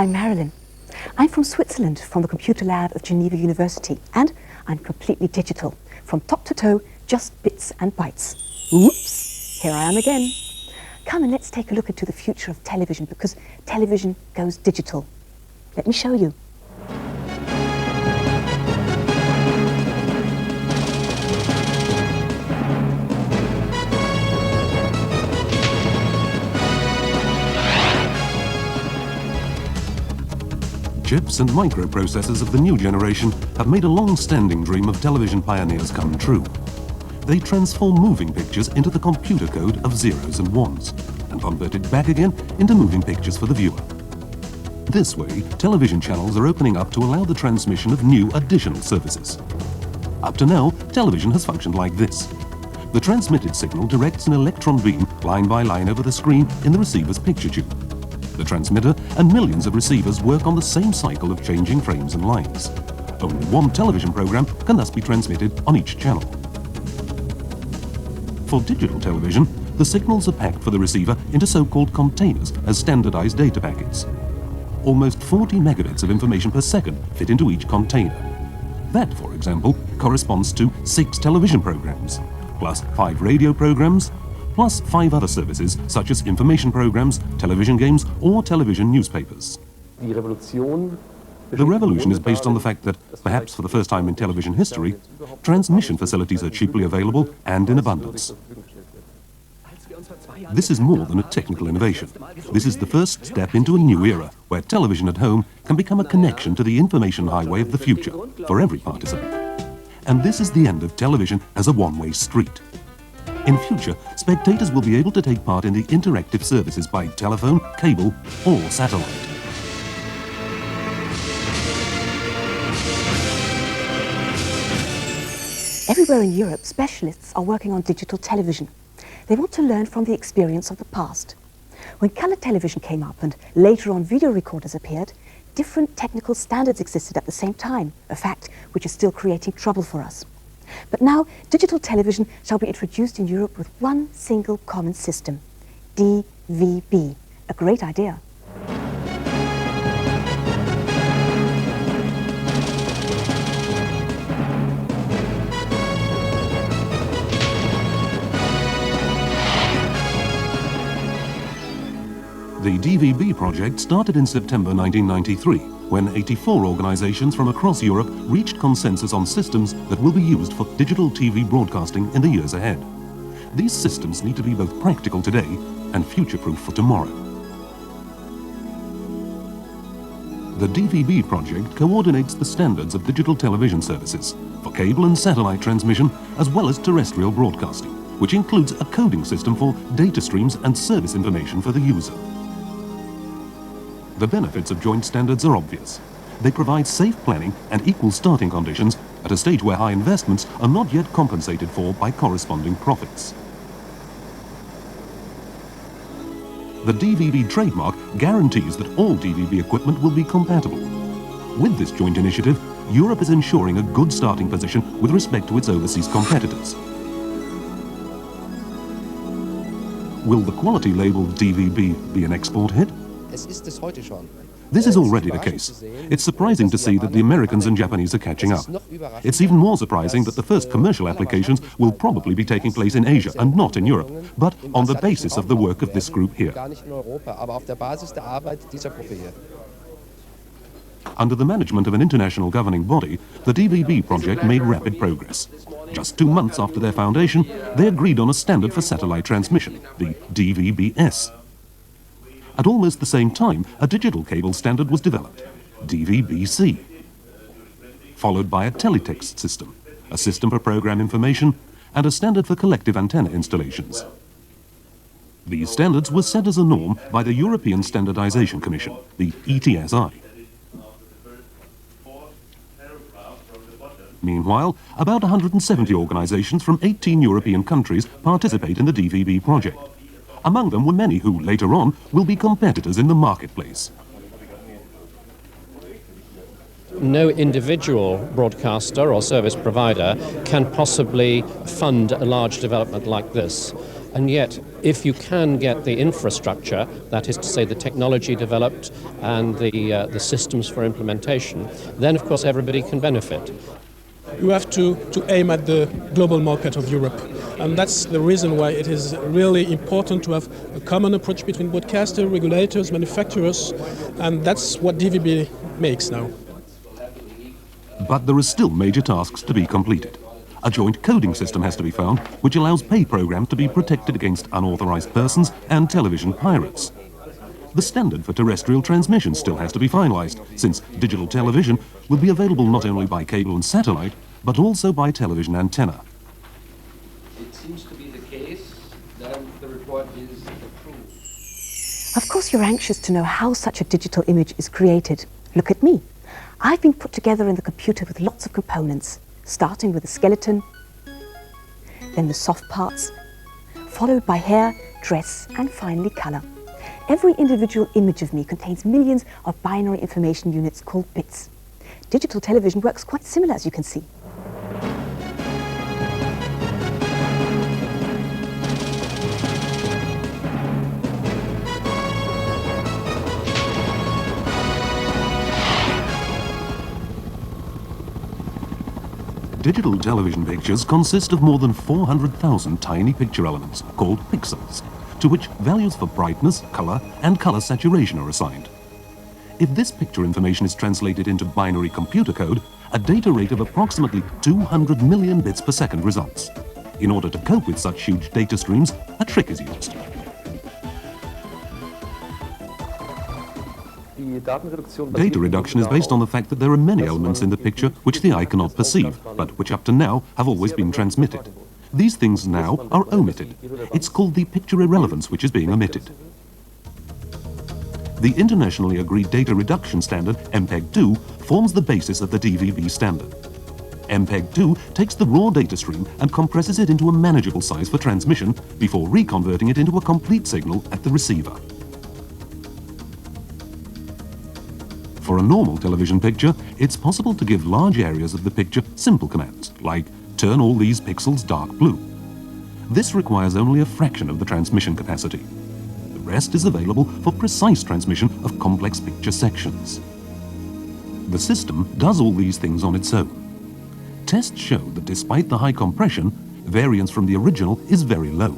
I'm Marilyn. I'm from Switzerland, from the computer lab of Geneva University, and I'm completely digital. From top to toe, just bits and bytes. Oops, here I am again. Come and let's take a look into the future of television, because television goes digital. Let me show you. Chips and microprocessors of the new generation have made a long-standing dream of television pioneers come true. They transform moving pictures into the computer code of zeros and ones, and convert it back again into moving pictures for the viewer. This way, television channels are opening up to allow the transmission of new additional services. Up to now, television has functioned like this. The transmitted signal directs an electron beam line by line over the screen in the receiver's picture tube. The transmitter and millions of receivers work on the same cycle of changing frames and lines. Only one television program can thus be transmitted on each channel. For digital television, the signals are packed for the receiver into so-called containers as standardized data packets. Almost 40 megabits of information per second fit into each container. That, for example, corresponds to 6 television programs, plus 5 radio programs, plus 5 other services such as information programs, television games, or television newspapers. The revolution is based on the fact that, perhaps for the first time in television history, transmission facilities are cheaply available and in abundance. This is more than a technical innovation. This is the first step into a new era, where television at home can become a connection to the information highway of the future for every participant. And this is the end of television as a one-way street. In future, spectators will be able to take part in the interactive services by telephone, cable, or satellite. Everywhere in Europe, specialists are working on digital television. They want to learn from the experience of the past. When color television came up and later on video recorders appeared, different technical standards existed at the same time, a fact which is still creating trouble for us. But now, digital television shall be introduced in Europe with one single common system, DVB. A great idea. The DVB project started in September 1993, when 84 organizations from across Europe reached consensus on systems that will be used for digital TV broadcasting in the years ahead. These systems need to be both practical today and future-proof for tomorrow. The DVB project coordinates the standards of digital television services for cable and satellite transmission, as well as terrestrial broadcasting, which includes a coding system for data streams and service information for the user. The benefits of joint standards are obvious. They provide safe planning and equal starting conditions at a stage where high investments are not yet compensated for by corresponding profits. The DVB trademark guarantees that all DVB equipment will be compatible. With this joint initiative, Europe is ensuring a good starting position with respect to its overseas competitors. Will the quality labeled DVB be an export hit? This is already the case. It's surprising to see that the Americans and Japanese are catching up. It's even more surprising that the first commercial applications will probably be taking place in Asia and not in Europe, but on the basis of the work of this group here. Under the management of an international governing body, the DVB project made rapid progress. Just 2 months after their foundation, they agreed on a standard for satellite transmission, the DVB-S. At almost the same time, a digital cable standard was developed, DVB-C, followed by a teletext system, a system for program information, and a standard for collective antenna installations. These standards were set as a norm by the European Standardization Commission, the ETSI. Meanwhile, about 170 organizations from 18 European countries participate in the DVB project. Among them were many who, later on, will be competitors in the marketplace. No individual broadcaster or service provider can possibly fund a large development like this. And yet, if you can get the infrastructure, that is to say the technology developed and the systems for implementation, then of course everybody can benefit. You have to aim at the global market of Europe. And that's the reason why it is really important to have a common approach between broadcasters, regulators, manufacturers, and that's what DVB makes now. But there are still major tasks to be completed. A joint coding system has to be found, which allows pay programs to be protected against unauthorized persons and television pirates. The standard for terrestrial transmission still has to be finalized, since digital television will be available not only by cable and satellite, but also by television antenna. It seems to be the case that the report is approved. Of course you're anxious to know how such a digital image is created. Look at me. I've been put together in the computer with lots of components, starting with the skeleton, then the soft parts, followed by hair, dress, and finally color. Every individual image of me contains millions of binary information units called bits. Digital television works quite similar, as you can see. Digital television pictures consist of more than 400,000 tiny picture elements, called pixels, to which values for brightness, color, and color saturation are assigned. If this picture information is translated into binary computer code, a data rate of approximately 200 million bits per second results. In order to cope with such huge data streams, a trick is used. Data reduction is based on the fact that there are many elements in the picture which the eye cannot perceive, but which up to now have always been transmitted. These things now are omitted. It's called the picture irrelevance which is being omitted. The internationally agreed data reduction standard, MPEG-2, forms the basis of the DVB standard. MPEG-2 takes the raw data stream and compresses it into a manageable size for transmission before reconverting it into a complete signal at the receiver. For a normal television picture, it's possible to give large areas of the picture simple commands, like turn all these pixels dark blue. This requires only a fraction of the transmission capacity. The rest is available for precise transmission of complex picture sections. The system does all these things on its own. Tests show that despite the high compression, variance from the original is very low.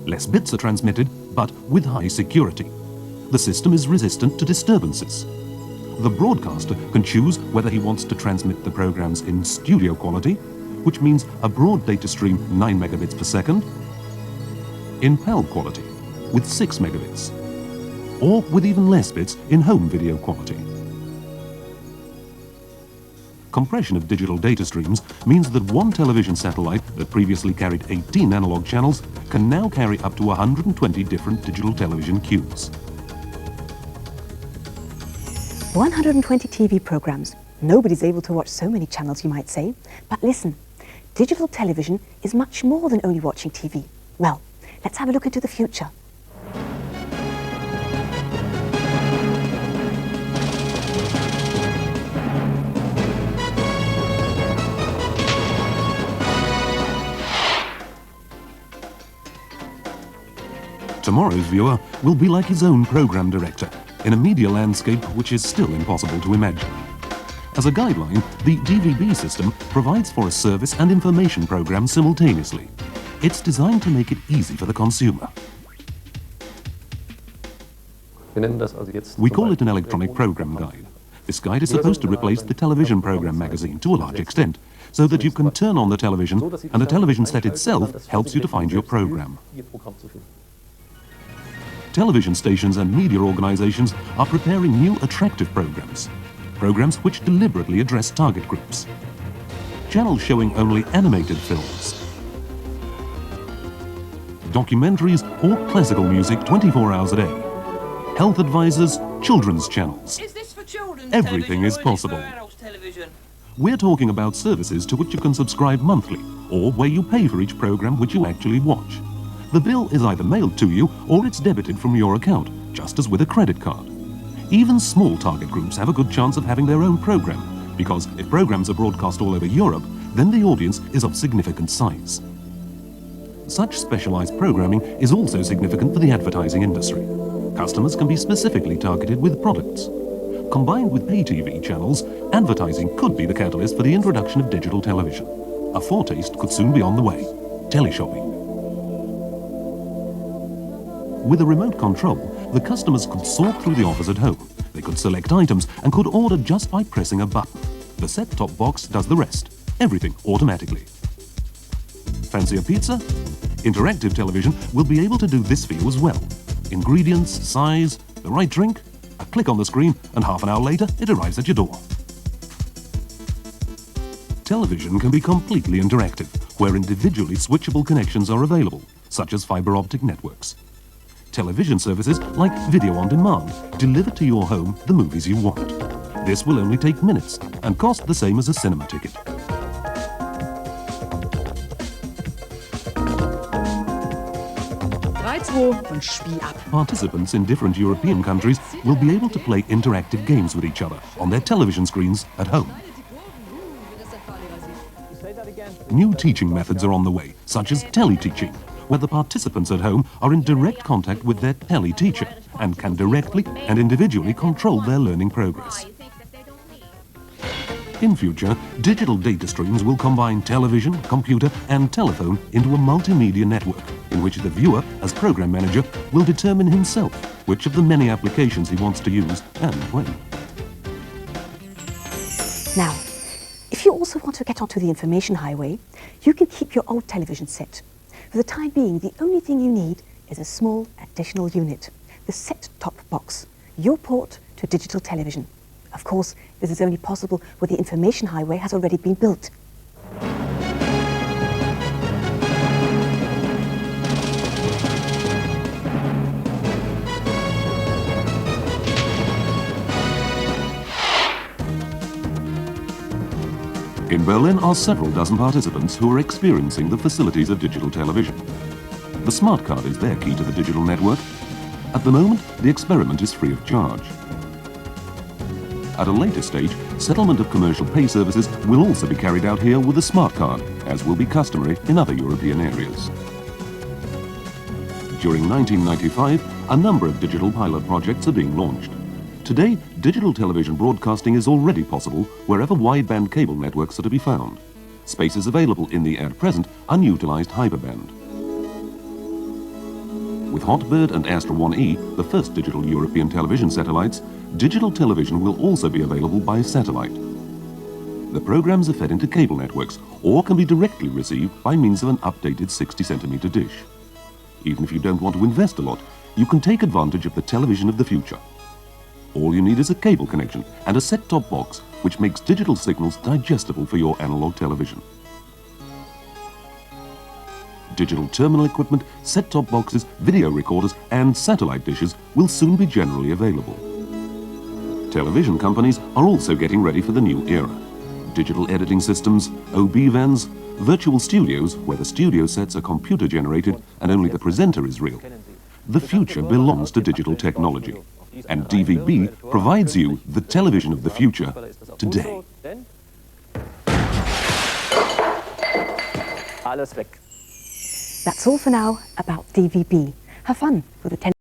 Less bits are transmitted, but with high security. The system is resistant to disturbances. The broadcaster can choose whether he wants to transmit the programs in studio quality, which means a broad data stream 9 megabits per second, in PAL quality with 6 megabits, or with even less bits in home video quality. Compression of digital data streams means that one television satellite that previously carried 18 analog channels can now carry up to 120 different digital television cues. 120 TV programs. Nobody's able to watch so many channels, you might say. But listen, digital television is much more than only watching TV. Well, let's have a look into the future. Tomorrow's viewer will be like his own program director, in a media landscape which is still impossible to imagine. As a guideline, the DVB system provides for a service and information program simultaneously. It's designed to make it easy for the consumer. We call it an electronic program guide. This guide is supposed to replace the television program magazine to a large extent, so that you can turn on the television and the television set itself helps you to find your program. Television stations and media organizations are preparing new attractive programs which deliberately address target groups. Channels showing only animated films, documentaries or classical music 24 hours a day, health advisors, children's channels. Is this for children's Everything is possible. We're talking about services to which you can subscribe monthly, or where you pay for each program which you actually watch. The bill is either mailed to you or it's debited from your account, just as with a credit card. Even small target groups have a good chance of having their own program, because if programs are broadcast all over Europe, then the audience is of significant size. Such specialized programming is also significant for the advertising industry. Customers can be specifically targeted with products. Combined with pay TV channels, advertising could be the catalyst for the introduction of digital television. A foretaste could soon be on the way: teleshopping. With a remote control, the customers could sort through the offers at home. They could select items and could order just by pressing a button. The set-top box does the rest. Everything automatically. Fancy a pizza? Interactive television will be able to do this for you as well. Ingredients, size, the right drink, a click on the screen, and half an hour later it arrives at your door. Television can be completely interactive, where individually switchable connections are available, such as fiber optic networks. Television services like video on demand deliver to your home the movies you want. This will only take minutes and cost the same as a cinema ticket. Und Spiel ab. Participants in different European countries will be able to play interactive games with each other on their television screens at home. New teaching methods are on the way, such as tele-teaching, where the participants at home are in direct contact with their tele-teacher and can directly and individually control their learning progress. In future, digital data streams will combine television, computer and telephone into a multimedia network in which the viewer, as program manager, will determine himself which of the many applications he wants to use and when. Now, if you also want to get onto the information highway, you can keep your old television set. For the time being, the only thing you need is a small additional unit, the set-top box, your port to digital television. Of course, this is only possible where the information highway has already been built. In Berlin are several dozen participants who are experiencing the facilities of digital television. The smart card is their key to the digital network. At the moment, the experiment is free of charge. At a later stage, settlement of commercial pay services will also be carried out here with a smart card, as will be customary in other European areas. During 1995, a number of digital pilot projects are being launched. Today, digital television broadcasting is already possible wherever wideband cable networks are to be found. Spaces available in the at present unutilized hyperband. With Hotbird and Astra 1E, the first digital European television satellites, digital television will also be available by satellite. The programs are fed into cable networks or can be directly received by means of an updated 60cm dish. Even if you don't want to invest a lot, you can take advantage of the television of the future. All you need is a cable connection and a set-top box which makes digital signals digestible for your analog television. Digital terminal equipment, set-top boxes, video recorders and satellite dishes will soon be generally available. Television companies are also getting ready for the new era. Digital editing systems, OB vans, virtual studios where the studio sets are computer generated and only the presenter is real. The future belongs to digital technology, and DVB provides you the television of the future today. That's all for now about DVB. Have fun with the